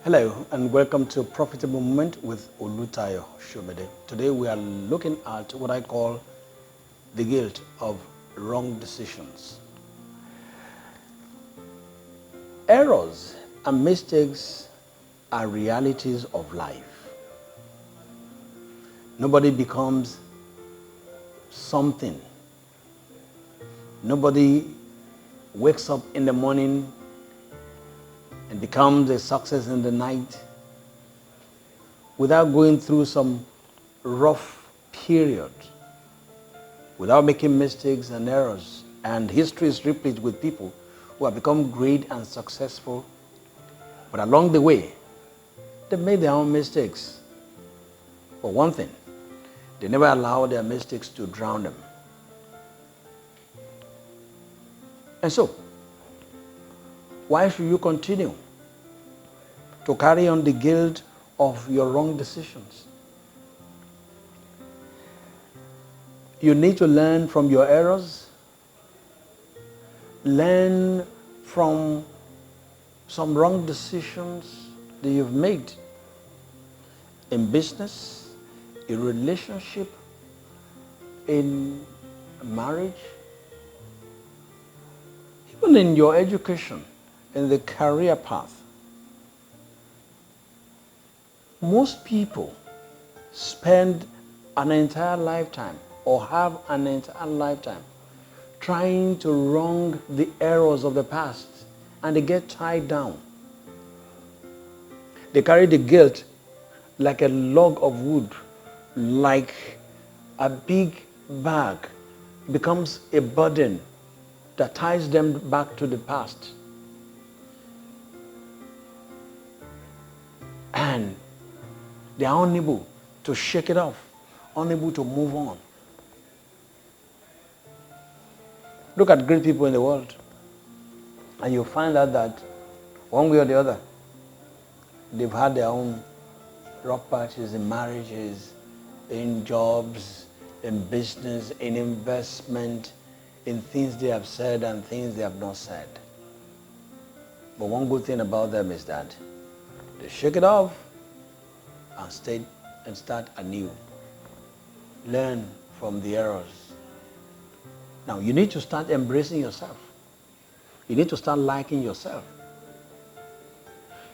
Hello and welcome to Profitable Moment with Olutayo. Today we are looking at what I call the guilt of wrong decisions. Errors and mistakes are realities of life. Nobody becomes something. Nobody wakes up in the morning and becomes a success in the night without going through some rough period, without making mistakes and errors. And history is replete with people who have become great and successful, but along the way, they made their own mistakes. For one thing, they never allow their mistakes to drown them. And so, why should you continue to carry on the guilt of your wrong decisions? You need to learn from your errors, learn from some wrong decisions that you've made in business, in relationship, in marriage, even in your education, in the career path. Most people spend an entire lifetime or have an entire lifetime trying to wrong the errors of the past, and they get tied down. They carry the guilt like a log of wood, like a big bag. It becomes a burden that ties them back to the past. And they are unable to shake it off, unable to move on. Look at great people in the world, and you'll find out that one way or the other, they've had their own rough patches in marriages, in jobs, in business, in investment, in things they have said and things they have not said. But one good thing about them is that they shake it off and start anew. Learn from the errors. Now, you need to start embracing yourself. You need to start liking yourself.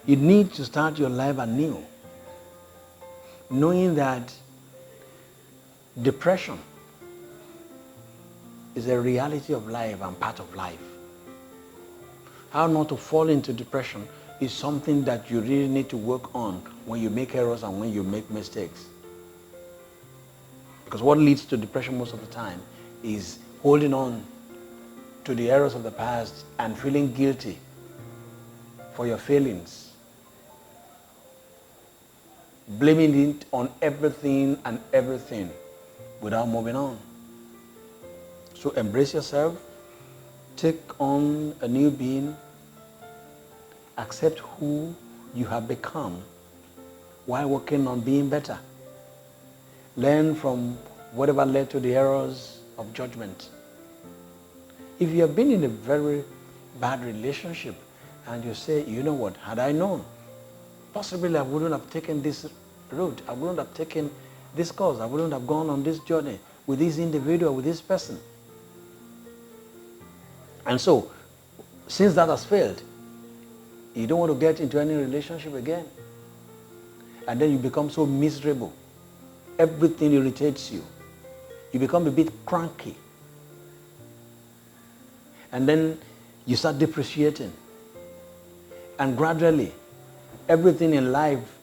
You need to start your life anew, knowing that depression is a reality of life and part of life. How not to fall into depression is something that you really need to work on when you make errors and when you make mistakes. Because what leads to depression most of the time is holding on to the errors of the past and feeling guilty for your failings, blaming it on everything and everything without moving on. So embrace yourself, take on a new being, accept who you have become while working on being better. Learn from whatever led to the errors of judgment. If you have been in a very bad relationship and you say, you know what, had I known, possibly I wouldn't have taken this route, I wouldn't have taken this course, I wouldn't have gone on this journey with this individual, with this person. And so, since that has failed, you don't want to get into any relationship again. And then you become so miserable. Everything irritates you. You become a bit cranky. And then you start depreciating. And gradually, everything in life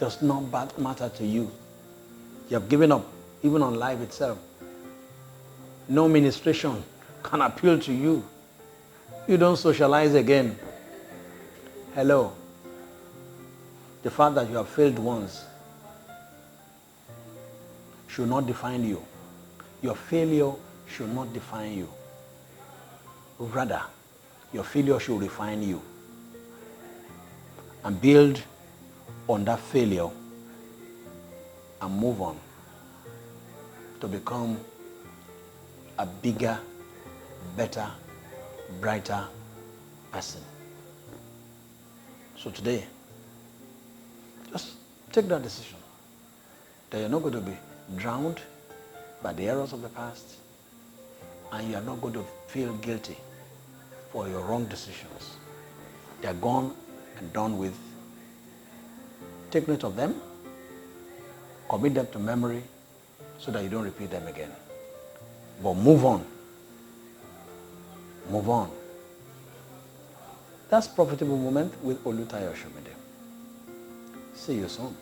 does not matter to you. You have given up, even on life itself. No ministration can appeal to you. You don't socialize again. Hello. The fact that you have failed once should not define you. Your failure should not define you. Rather, your failure should refine you. And build on that failure and move on to become a bigger, better, brighter person. So today, Just take that decision. That you're not going to be drowned by the errors of the past, and you are not going to feel guilty for your wrong decisions. They are gone and done with. Take note of them, commit them to memory so that you don't repeat them again. But move on. Move on. That's Profitable Moment with Olutayo. See you soon.